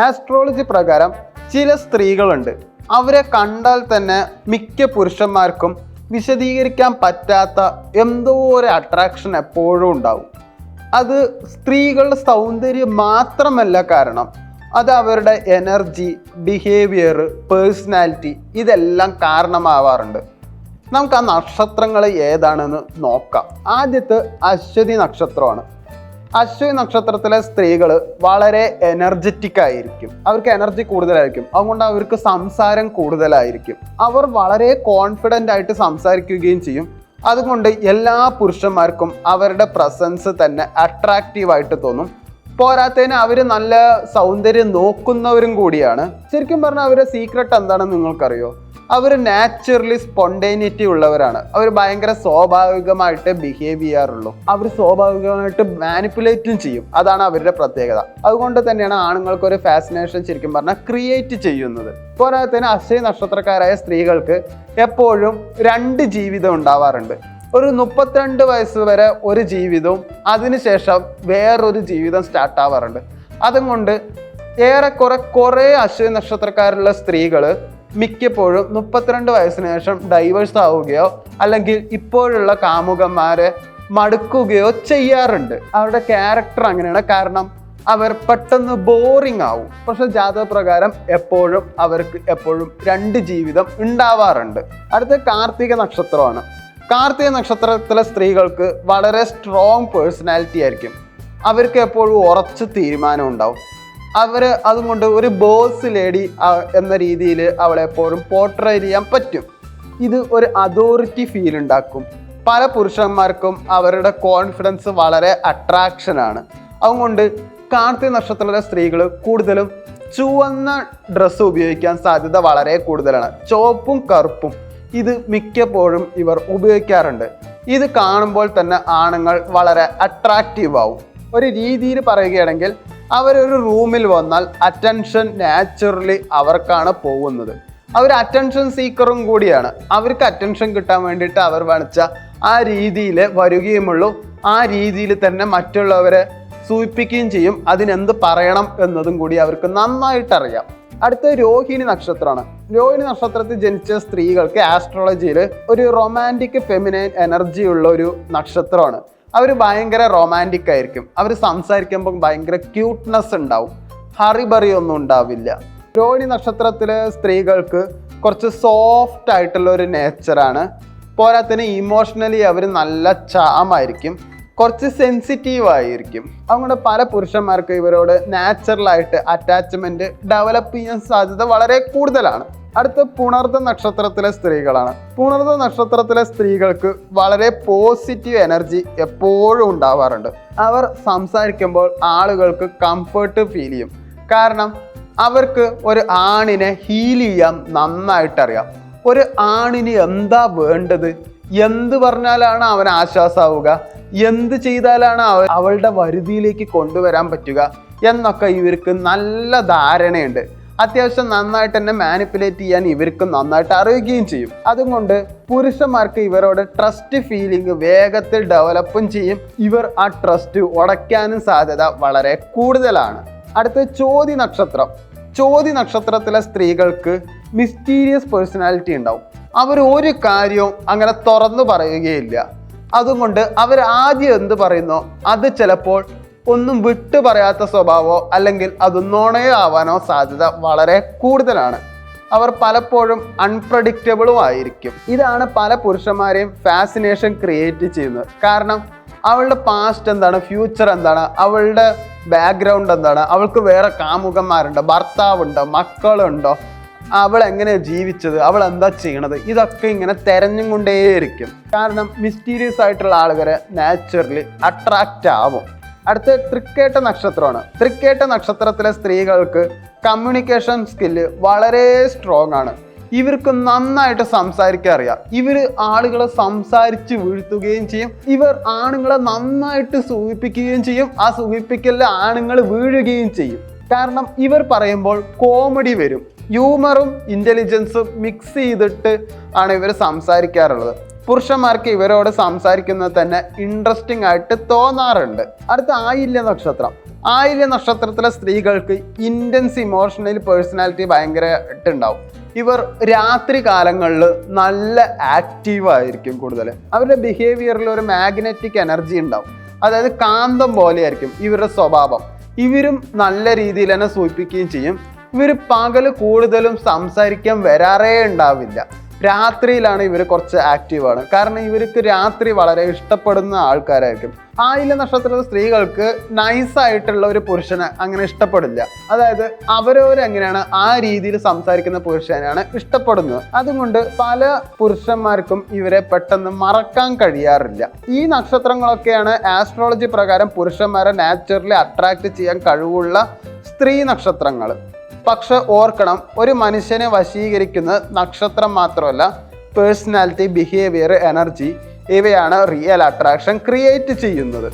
Astrology പ്രകാരം ചില സ്ത്രീകളുണ്ട്, അവരെ കണ്ടാൽ തന്നെ മിക്ക പുരുഷന്മാർക്കും വിശദീകരിക്കാൻ പറ്റാത്ത എന്തോ ഒരു അട്രാക്ഷൻ എപ്പോഴും ഉണ്ടാവും. അത് സ്ത്രീകളുടെ സൗന്ദര്യം മാത്രമല്ല കാരണം, അത് അവരുടെ എനർജി, ബിഹേവിയർ, പേഴ്സണാലിറ്റി ഇതെല്ലാം കാരണമാവാറുണ്ട്. നമുക്ക് ആ നക്ഷത്രങ്ങൾ ഏതാണെന്ന് നോക്കാം. ആദ്യത്തെ അശ്വതി നക്ഷത്രമാണ്. അശ്വതി നക്ഷത്രത്തിലെ സ്ത്രീകൾ വളരെ എനർജറ്റിക് ആയിരിക്കും, അവർക്ക് എനർജി കൂടുതലായിരിക്കും, അതുകൊണ്ട് അവർക്ക് സംസാരം കൂടുതലായിരിക്കും. അവർ വളരെ കോൺഫിഡൻ്റ് ആയിട്ട് സംസാരിക്കുകയും ചെയ്യും. അതുകൊണ്ട് എല്ലാ പുരുഷന്മാർക്കും അവരുടെ പ്രസൻസ് തന്നെ അട്രാക്റ്റീവായിട്ട് തോന്നും. പോരാത്തതിന് അവർ നല്ല സൗന്ദര്യം നോക്കുന്നവരും കൂടിയാണ്. ശരിക്കും പറഞ്ഞാൽ അവരുടെ സീക്രട്ട് എന്താണെന്ന് നിങ്ങൾക്കറിയോ? അവർ നാച്ചുറലി സ്പോണ്ടേനിറ്റി ഉള്ളവരാണ്. അവർ ഭയങ്കര സ്വാഭാവികമായിട്ട് ബിഹേവ് ചെയ്യാറുള്ളൂ. അവർ സ്വാഭാവികമായിട്ട് മാനിപ്പുലേറ്റും ചെയ്യും. അതാണ് അവരുടെ പ്രത്യേകത. അതുകൊണ്ട് തന്നെയാണ് ആണുങ്ങൾക്ക് ഒരു ഫാസിനേഷൻ ശരിക്കും പറഞ്ഞാൽ ക്രിയേറ്റ് ചെയ്യുന്നത്. പോരാത്തതിന് അശ്വതി നക്ഷത്രക്കാരായ സ്ത്രീകൾക്ക് എപ്പോഴും 2 ജീവിതം ഉണ്ടാവാറുണ്ട്. ഒരു 32 വയസ്സ് വരെ ഒരു ജീവിതവും അതിനുശേഷം വേറൊരു ജീവിതം സ്റ്റാർട്ട് ആവാറുണ്ട്. അതുകൊണ്ട് കുറേ അശ്വതി നക്ഷത്രക്കാരുള്ള സ്ത്രീകൾ മിക്കപ്പോഴും 32 വയസ്സിന് ശേഷം ഡൈവേഴ്സ് ആവുകയോ അല്ലെങ്കിൽ ഇപ്പോഴുള്ള കാമുകന്മാരെ മടുക്കുകയോ ചെയ്യാറുണ്ട്. അവരുടെ ക്യാരക്ടർ അങ്ങനെയാണ്. കാരണം അവർ പെട്ടെന്ന് ബോറിങ് ആവും. പക്ഷെ ജാതകപ്രകാരം അവർക്ക് എപ്പോഴും 2 ജീവിതം ഉണ്ടാവാറുണ്ട്. അടുത്ത കാർത്തിക നക്ഷത്രമാണ്. കാർത്തിക നക്ഷത്രത്തിലെ സ്ത്രീകൾക്ക് വളരെ സ്ട്രോങ് പേഴ്സണാലിറ്റി ആയിരിക്കും. അവർക്ക് എപ്പോഴും ഉറച്ച തീരുമാനം ഉണ്ടാവും. അതുകൊണ്ട് ഒരു ബോസ് ലേഡി എന്ന രീതിയിൽ അവളെ എപ്പോഴും പോർട്രേ ചെയ്യാൻ പറ്റും. ഇത് ഒരു അതോറിറ്റി ഫീൽ ഉണ്ടാക്കും. പല പുരുഷന്മാർക്കും അവരുടെ കോൺഫിഡൻസ് വളരെ അട്രാക്ഷനാണ്. അതുകൊണ്ട് കാർത്തിക നക്ഷത്രത്തിലെ സ്ത്രീകൾ കൂടുതലും ചുവന്ന ഡ്രസ്സ് ഉപയോഗിക്കാൻ സാധ്യത വളരെ കൂടുതലാണ്. ചുവപ്പും കറുപ്പും ഇത് മിക്കപ്പോഴും ഇവർ ഉപയോഗിക്കാറുണ്ട്. ഇത് കാണുമ്പോൾ തന്നെ ആണുങ്ങൾ വളരെ അട്രാക്റ്റീവ് ആവും. ഒരു രീതിയിൽ പറയുകയാണെങ്കിൽ അവരൊരു റൂമിൽ വന്നാൽ അറ്റൻഷൻ നാച്ചുറലി അവർക്കാണ് പോകുന്നത്. അവർ അറ്റൻഷൻ സീക്കറും കൂടിയാണ്. അവർക്ക് അറ്റൻഷൻ കിട്ടാൻ വേണ്ടിയിട്ട് അവർ വണിച്ച ആ രീതിയിൽ വരികയുമുള്ളൂ. ആ രീതിയിൽ തന്നെ മറ്റുള്ളവരെ സൂചിപ്പിക്കുകയും ചെയ്യും. അതിനെന്ത് പറയണം എന്നതും കൂടി അവർക്ക് നന്നായിട്ടറിയാം. അടുത്ത രോഹിണി നക്ഷത്രമാണ്. രോഹിണി നക്ഷത്രത്തിൽ ജനിച്ച സ്ത്രീകൾക്ക് ആസ്ട്രോളജിയിൽ ഒരു റൊമാൻറ്റിക് ഫെമിനൈൻ എനർജി ഉള്ള ഒരു നക്ഷത്രമാണ്. അവർ ഭയങ്കര റൊമാൻറ്റിക് ആയിരിക്കും. അവർ സംസാരിക്കുമ്പോൾ ഭയങ്കര ക്യൂട്ട്നെസ് ഉണ്ടാവും. ഹറിബറി ഒന്നും ഉണ്ടാവില്ല. രോഹിണി നക്ഷത്രത്തിലെ സ്ത്രീകൾക്ക് കുറച്ച് സോഫ്റ്റ് ആയിട്ടുള്ള ഒരു നേച്ചറാണ്. പോരാത്തതിന് ഇമോഷണലി അവർ നല്ല ചാമായിരിക്കും, കുറച്ച് സെൻസിറ്റീവ് ആയിരിക്കും. അതുകൊണ്ട് പല പുരുഷന്മാർക്ക് ഇവരോട് നാച്ചുറലായിട്ട് അറ്റാച്ച്മെൻറ്റ് ഡെവലപ്പ് ചെയ്യാൻ സാധ്യത വളരെ കൂടുതലാണ്. അടുത്ത പുണർദ നക്ഷത്രത്തിലെ സ്ത്രീകളാണ്. പുണർദ നക്ഷത്രത്തിലെ സ്ത്രീകൾക്ക് വളരെ പോസിറ്റീവ് എനർജി എപ്പോഴും ഉണ്ടാവാറുണ്ട്. അവർ സംസാരിക്കുമ്പോൾ ആളുകൾക്ക് കംഫർട്ട് ഫീൽ ചെയ്യും. കാരണം അവർക്ക് ഒരു ആണിനെ ഹീൽ ചെയ്യാൻ നന്നായിട്ടറിയാം. ഒരു ആണിന് എന്താ വേണ്ടത്, എന്ത് പറഞ്ഞാലാണ് അവൻ ആശ്വാസമാവുക, എന്ത് ചെയ്താലാണ് അവളുടെ വരുതിയിലേക്ക് കൊണ്ടുവരാൻ പറ്റുക എന്നൊക്കെ ഇവർക്ക് നല്ല ധാരണയുണ്ട്. അത്യാവശ്യം നന്നായിട്ട് തന്നെ മാനിപ്പുലേറ്റ് ചെയ്യാൻ ഇവർക്ക് നന്നായിട്ട് അറിയുകയും ചെയ്യും. അതുകൊണ്ട് പുരുഷന്മാർക്ക് ഇവരോട് ട്രസ്റ്റ് ഫീലിംഗ് വേഗത്തിൽ ഡെവലപ്പും ചെയ്യും. ഇവർ ആ ട്രസ്റ്റ് ഉടയ്ക്കാനും സാധ്യത വളരെ കൂടുതലാണ്. അടുത്ത ചോതി നക്ഷത്രം. ചോതി നക്ഷത്രത്തിലെ സ്ത്രീകൾക്ക് മിസ്റ്റീരിയസ് പേഴ്സണാലിറ്റി ഉണ്ടാവും. അവർ ഒരു കാര്യവും അങ്ങനെ തുറന്നു പറയുകയില്ല. അതുകൊണ്ട് അവർ ആദ്യം എന്ത് പറയുന്നോ അത് ചിലപ്പോൾ ഒന്നും വിട്ടു പറയാത്ത സ്വഭാവമോ അല്ലെങ്കിൽ അത് നുണയോ ആവാനോ സാധ്യത വളരെ കൂടുതലാണ്. അവർ പലപ്പോഴും അൺപ്രഡിക്റ്റബിളും ആയിരിക്കും. ഇതാണ് പല പുരുഷന്മാരെയും ഫാസിനേഷൻ ക്രിയേറ്റ് ചെയ്യുന്നത്. കാരണം അവളുടെ പാസ്റ്റ് എന്താണ്, ഫ്യൂച്ചർ എന്താണ്, അവളുടെ ബാക്ക്ഗ്രൗണ്ട് എന്താണ്, അവൾക്ക് വേറെ കാമുകന്മാരുണ്ടോ, ഭർത്താവുണ്ടോ, മക്കളുണ്ടോ, അവൾ എങ്ങനെയാണ് ജീവിച്ചത്, അവൾ എന്താ ചെയ്യണത്, ഇതൊക്കെ ഇങ്ങനെ തെരഞ്ഞും കൊണ്ടേയിരിക്കും. കാരണം മിസ്റ്റീരിയസ് ആയിട്ടുള്ള ആളുകളെ നാച്ചുറലി അട്രാക്റ്റ് ആവും. അടുത്ത തൃക്കേട്ട നക്ഷത്രമാണ്. തൃക്കേട്ട നക്ഷത്രത്തിലെ സ്ത്രീകൾക്ക് കമ്മ്യൂണിക്കേഷൻ സ്കില്ല് വളരെ സ്ട്രോങ് ആണ്. ഇവർക്ക് നന്നായിട്ട് സംസാരിക്കാൻ അറിയാം. ഇവർ ആളുകളെ സംസാരിച്ച് വീഴ്ത്തുകയും ചെയ്യും. ഇവർ ആണുങ്ങളെ നന്നായിട്ട് സൂചിപ്പിക്കുകയും ചെയ്യും. ആ സൂചിപ്പിക്കലിൽ ആണുങ്ങൾ വീഴുകയും ചെയ്യും. കാരണം ഇവർ പറയുമ്പോൾ കോമഡി വരും. ഹ്യൂമറും ഇൻ്റലിജൻസും മിക്സ് ചെയ്തിട്ട് ആണ് ഇവർ സംസാരിക്കാറുള്ളത്. പുരുഷന്മാർക്ക് ഇവരോട് സംസാരിക്കുന്നത് തന്നെ ഇൻട്രസ്റ്റിംഗ് ആയിട്ട് തോന്നാറുണ്ട്. അടുത്ത ആയില്യ നക്ഷത്രം. ആയില്യ നക്ഷത്രത്തിലെ സ്ത്രീകൾക്ക് ഇൻറ്റൻസ് ഇമോഷണൽ പേഴ്സണാലിറ്റി ഭയങ്കരമായിട്ടുണ്ടാവും. ഇവർ രാത്രി കാലങ്ങളിൽ നല്ല ആക്റ്റീവ് ആയിരിക്കും. കൂടുതൽ അവരുടെ ബിഹേവിയറിൽ ഒരു മാഗ്നറ്റിക് എനർജി ഉണ്ടാവും. അതായത് കാന്തം പോലെയായിരിക്കും ഇവരുടെ സ്വഭാവം. ഇവരും നല്ല രീതിയിൽ തന്നെ സൂചിപ്പിക്കുകയും ചെയ്യും. ഇവർ പകൽ കൂടുതലും സംസാരിക്കാൻ വരാറേ ഉണ്ടാവില്ല. രാത്രിയിലാണ് ഇവർ കുറച്ച് ആക്റ്റീവാണ്. കാരണം ഇവർക്ക് രാത്രി വളരെ ഇഷ്ടപ്പെടുന്ന ആൾക്കാരായിരിക്കും. ആയില്യ നക്ഷത്രത്തിലെ സ്ത്രീകൾക്ക് നൈസായിട്ടുള്ള ഒരു പുരുഷനെ അങ്ങനെ ഇഷ്ടപ്പെടില്ല. അതായത് അവരവരെങ്ങനെയാണ് ആ രീതിയിൽ സംസാരിക്കുന്ന പുരുഷനെയാണ് ഇഷ്ടപ്പെടുന്നത്. അതുകൊണ്ട് പല പുരുഷന്മാർക്കും ഇവരെ പെട്ടെന്ന് മറക്കാൻ കഴിയാറില്ല. ഈ നക്ഷത്രങ്ങളൊക്കെയാണ് ആസ്ട്രോളജി പ്രകാരം പുരുഷന്മാരെ നാച്ചുറലി അട്രാക്ട് ചെയ്യാൻ കഴിവുള്ള സ്ത്രീ നക്ഷത്രങ്ങൾ. പക്ഷെ ഓർക്കണം, ഒരു മനുഷ്യനെ വശീകരിക്കുന്ന നക്ഷത്രം മാത്രമല്ല, പേഴ്സണാലിറ്റി, ബിഹേവിയർ, എനർജി ഇവയാണ് റിയൽ അട്രാക്ഷൻ ക്രിയേറ്റ് ചെയ്യുന്നത്.